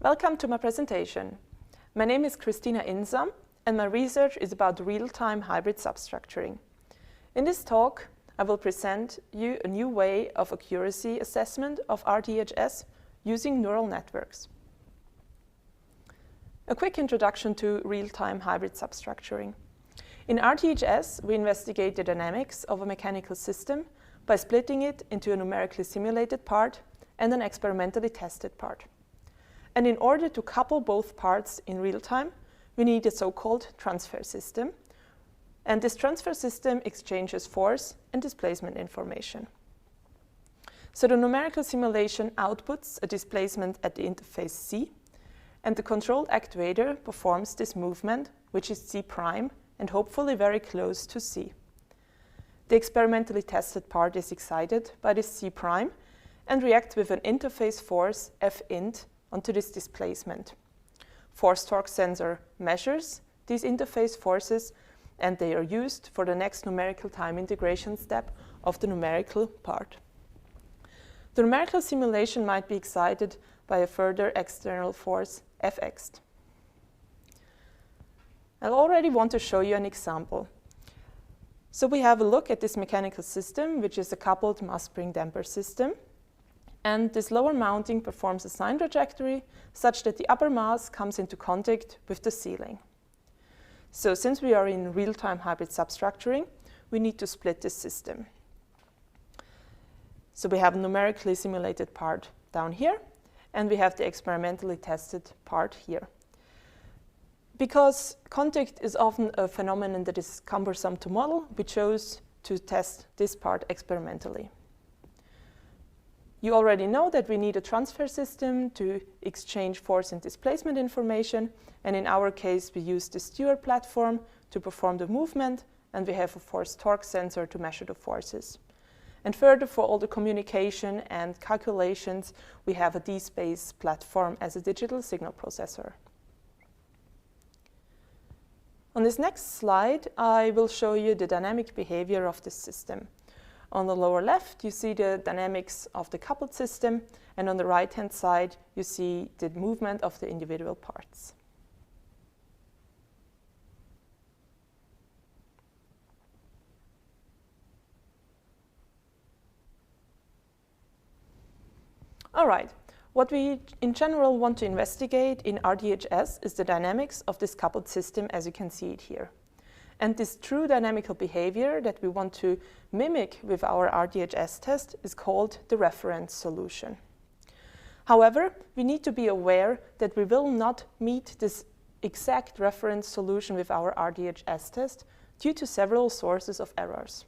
Welcome to my presentation. My name is Christina Insam and my research is about real-time hybrid substructuring. In this talk, I will present you a new way of accuracy assessment of RTHS using neural networks. A quick introduction to real-time hybrid substructuring. In RTHS, we investigate the dynamics of a mechanical system by splitting it into a numerically simulated part and an experimentally tested part. And in order to couple both parts in real time, we need a so-called transfer system. And this transfer system exchanges force and displacement information. So the numerical simulation outputs a displacement at the interface C, and the controlled actuator performs this movement, which is C prime, and hopefully very close to C. The experimentally tested part is excited by this C prime and reacts with an interface force F int onto this displacement. Force torque sensor measures these interface forces and they are used for the next numerical time integration step of the numerical part. The numerical simulation might be excited by a further external force Fx. I already want to show you an example. So we have a look at this mechanical system, which is a coupled mass spring damper system. And this lower mounting performs a sine trajectory such that the upper mass comes into contact with the ceiling. So since we are in real-time hybrid substructuring, we need to split this system. So we have a numerically simulated part down here, and we have the experimentally tested part here. Because contact is often a phenomenon that is cumbersome to model, we chose to test this part experimentally. You already know that we need a transfer system to exchange force and displacement information, and in our case we use the Stewart platform to perform the movement, and we have a force torque sensor to measure the forces. And further, for all the communication and calculations, we have a DSpace platform as a digital signal processor. On this next slide, I will show you the dynamic behavior of this system. On the lower left, you see the dynamics of the coupled system, and on the right-hand side, you see the movement of the individual parts. All right, what we in general want to investigate in RTHS is the dynamics of this coupled system as you can see it here. And this true dynamical behavior that we want to mimic with our RTHS test is called the reference solution. However, we need to be aware that we will not meet this exact reference solution with our RTHS test due to several sources of errors.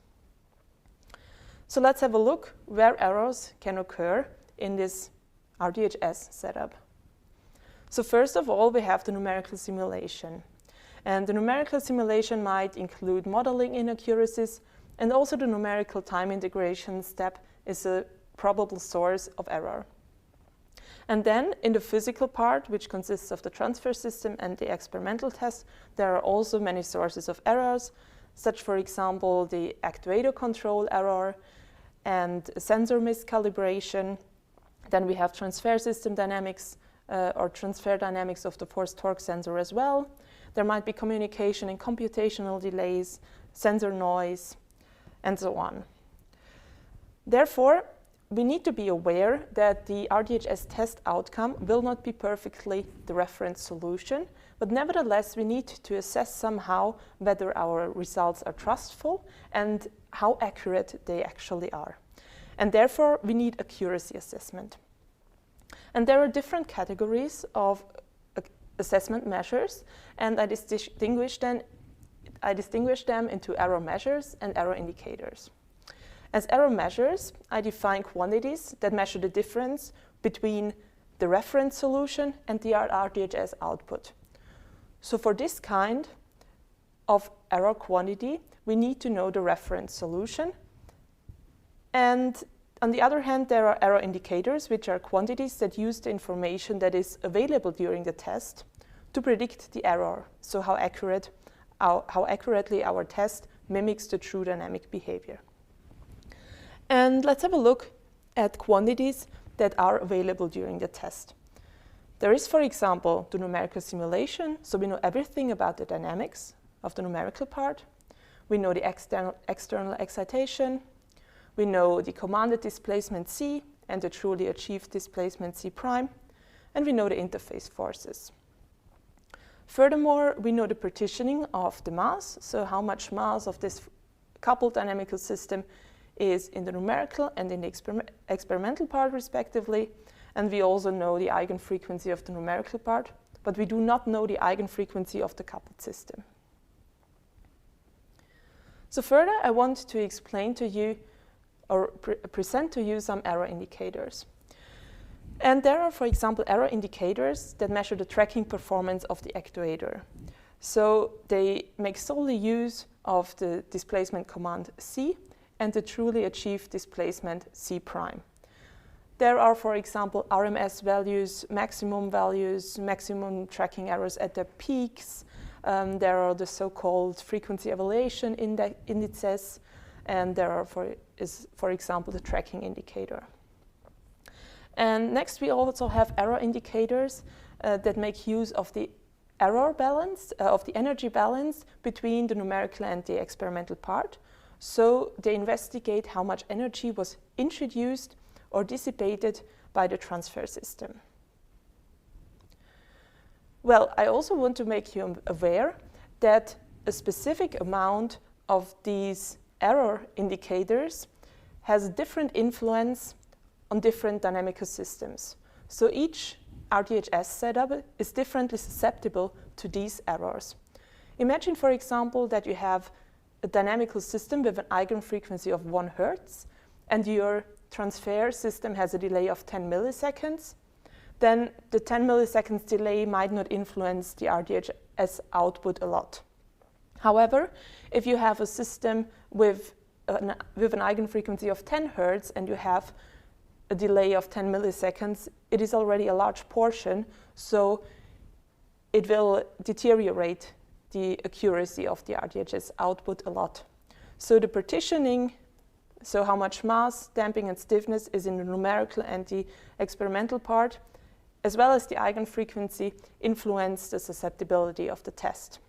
So let's have a look where errors can occur in this RTHS setup. So first of all, we have the numerical simulation. And the numerical simulation might include modeling inaccuracies, and also the numerical time integration step is a probable source of error. And then in the physical part, which consists of the transfer system and the experimental test, there are also many sources of errors, such for example the actuator control error and sensor miscalibration. Then we have transfer system dynamics or transfer dynamics of the force torque sensor as well. There might be communication and computational delays, sensor noise, and so on. Therefore, we need to be aware that the RTHS test outcome will not be perfectly the reference solution, but nevertheless, we need to assess somehow whether our results are trustful and how accurate they actually are. And therefore, we need accuracy assessment. And there are different categories of assessment measures, and I distinguish them into error measures and error indicators. As error measures, I define quantities that measure the difference between the reference solution and the RTHS output. So for this kind of error quantity, we need to know the reference solution. And on the other hand, there are error indicators, which are quantities that use the information that is available during the test to predict the error, so how accurately our test mimics the true dynamic behavior. And let's have a look at quantities that are available during the test. There is, for example, the numerical simulation, so we know everything about the dynamics of the numerical part. We know the external excitation. We know the commanded displacement C and the truly achieved displacement C prime. And we know the interface forces. Furthermore, we know the partitioning of the mass, so how much mass of this coupled dynamical system is in the numerical and in the experimental part, respectively. And we also know the eigenfrequency of the numerical part, but we do not know the eigenfrequency of the coupled system. So further, I want to explain to you or present to you some error indicators. And there are, for example, error indicators that measure the tracking performance of the actuator. So they make solely use of the displacement command C and the truly achieved displacement C prime. There are, for example, RMS values, maximum tracking errors at their peaks. There are the so-called frequency evaluation indices, and there are, for example, the tracking indicator. And next, we also have error indicators that make use of the error balance, of the energy balance between the numerical and the experimental part. So they investigate how much energy was introduced or dissipated by the transfer system. Well, I also want to make you aware that a specific amount of these error indicators has a different influence on different dynamical systems. So each RTHS setup is differently susceptible to these errors. Imagine, for example, that you have a dynamical system with an eigenfrequency of 1 Hertz, and your transfer system has a delay of 10 milliseconds. Then the 10 milliseconds delay might not influence the RTHS output a lot. However, if you have a system with an eigenfrequency of 10 Hertz and you have a delay of 10 milliseconds, it is already a large portion, so it will deteriorate the accuracy of the RTHS output a lot. So the partitioning, so how much mass, damping, and stiffness is in the numerical and the experimental part, as well as the eigenfrequency, influence the susceptibility of the test.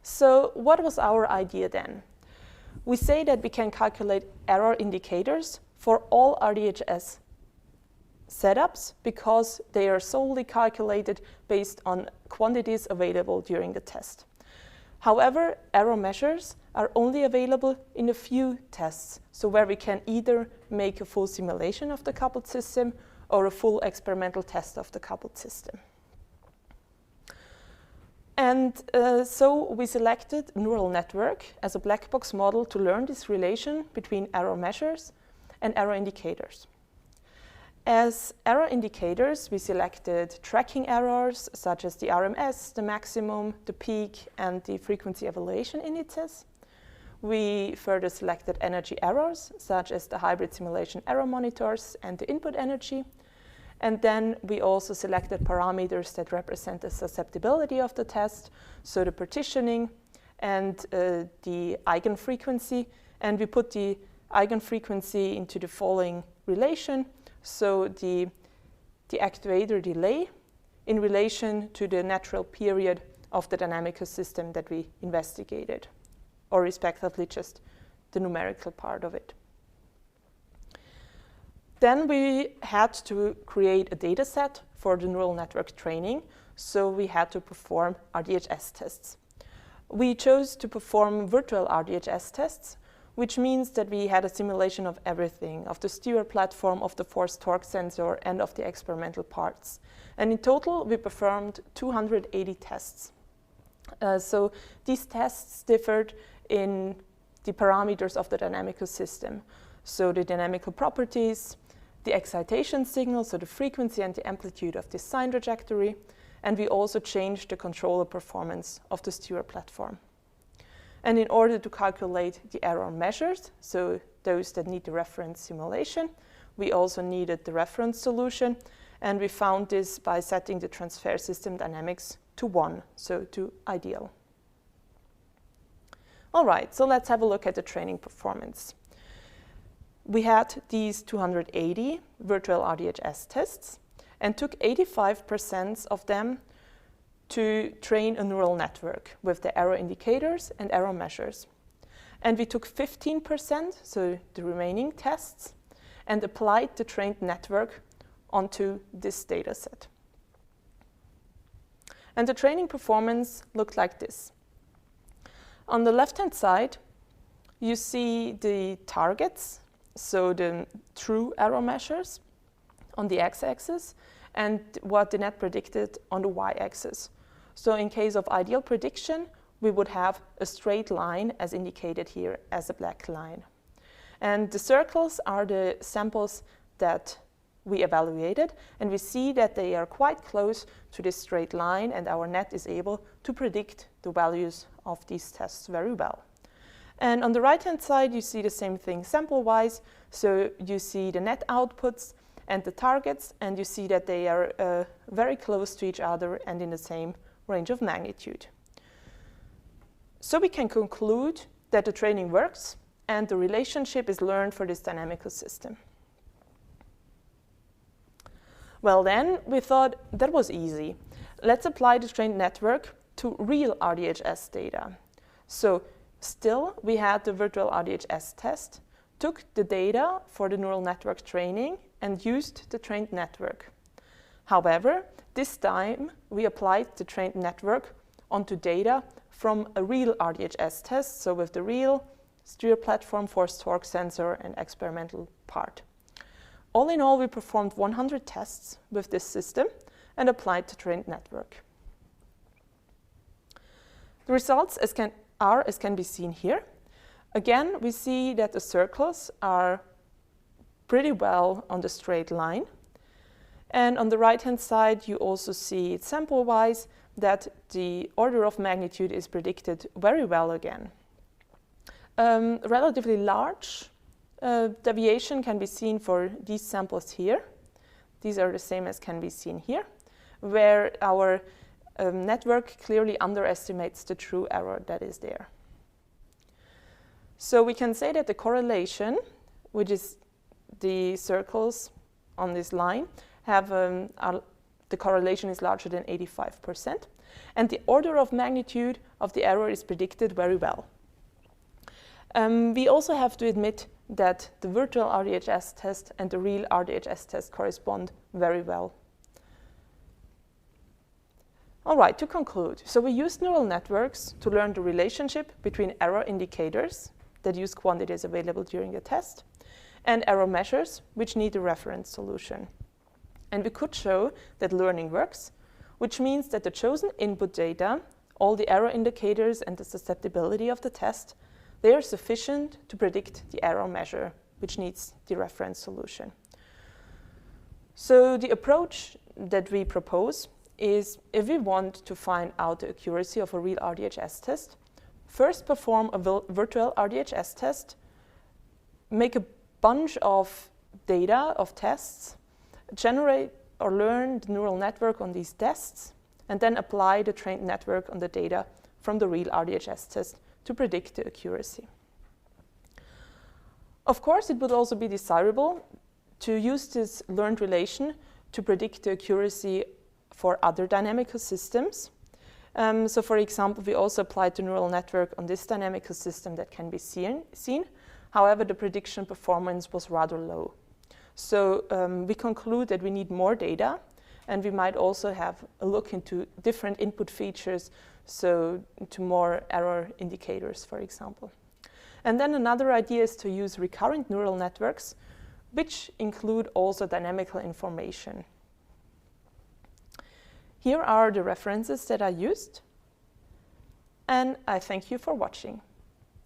So what was our idea then? We say that we can calculate error indicators for all RTHS setups because they are solely calculated based on quantities available during the test. However, error measures are only available in a few tests, so where we can either make a full simulation of the coupled system or a full experimental test of the coupled system. And so we selected a neural network as a black box model to learn this relation between error measures and error indicators. As error indicators, we selected tracking errors such as the RMS, the maximum, the peak, and the frequency evaluation indices. We further selected energy errors such as the hybrid simulation error monitors and the input energy. And then we also selected parameters that represent the susceptibility of the test, so the partitioning and the eigenfrequency. And we put the eigenfrequency into the following relation. So the actuator delay in relation to the natural period of the dynamical system that we investigated, or respectively just the numerical part of it. Then we had to create a data set for the neural network training, so we had to perform RTHS tests. We chose to perform virtual RTHS tests, which means that we had a simulation of everything, of the steer platform, of the force-torque sensor, and of the experimental parts. And in total, we performed 280 tests. So these tests differed in the parameters of the dynamical system. So the dynamical properties, the excitation signal, so the frequency and the amplitude of the sine trajectory, and we also changed the controller performance of the steer platform. And in order to calculate the error measures, so those that need the reference simulation, we also needed the reference solution, and we found this by setting the transfer system dynamics to 1, so to ideal. All right, so let's have a look at the training performance. We had these 280 virtual RTHS tests, and took 85% of them to train a neural network with the error indicators and error measures. And we took 15%, so the remaining tests, and applied the trained network onto this data set. And the training performance looked like this. On the left-hand side, you see the targets, so the true error measures on the x-axis, and what the net predicted on the y-axis. So in case of ideal prediction, we would have a straight line as indicated here as a black line. And the circles are the samples that we evaluated, and we see that they are quite close to this straight line, and our net is able to predict the values of these tests very well. And on the right-hand side, you see the same thing sample-wise. So you see the net outputs and the targets, and you see that they are very close to each other and in the same range of magnitude. So we can conclude that the training works and the relationship is learned for this dynamical system. Well then, we thought that was easy. Let's apply the trained network to real RTHS data. So still, we had the virtual RTHS test, took the data for the neural network training and used the trained network. However, this time we applied the trained network onto data from a real RTHS test, so with the real steer platform, force torque sensor and experimental part. All in all, we performed 100 tests with this system and applied the trained network. The results as can be seen here. Again, we see that the circles are pretty well on the straight line. And on the right-hand side, you also see sample-wise that the order of magnitude is predicted very well again. Relatively large deviation can be seen for these samples here. These are the same as can be seen here, where our network clearly underestimates the true error that is there. So we can say that the correlation, which is the circles on this line, have the correlation is larger than 85%, and the order of magnitude of the error is predicted very well. We also have to admit that the virtual RTHS test and the real RTHS test correspond very well. All right, to conclude, so we used neural networks to learn the relationship between error indicators that use quantities available during the test and error measures which need a reference solution. And we could show that learning works, which means that the chosen input data, all the error indicators and the susceptibility of the test, they are sufficient to predict the error measure, which needs the reference solution. So the approach that we propose is, if we want to find out the accuracy of a real RTHS test, first perform a virtual RTHS test, make a bunch of data of tests, generate or learn the neural network on these tests, and then apply the trained network on the data from the real RTHS test to predict the accuracy. Of course, it would also be desirable to use this learned relation to predict the accuracy for other dynamical systems. So for example, we also applied the neural network on this dynamical system that can be seen. However, the prediction performance was rather low. So we conclude that we need more data, and we might also have a look into different input features, so to more error indicators, for example. And then another idea is to use recurrent neural networks, which include also dynamical information. Here are the references that I used, and I thank you for watching.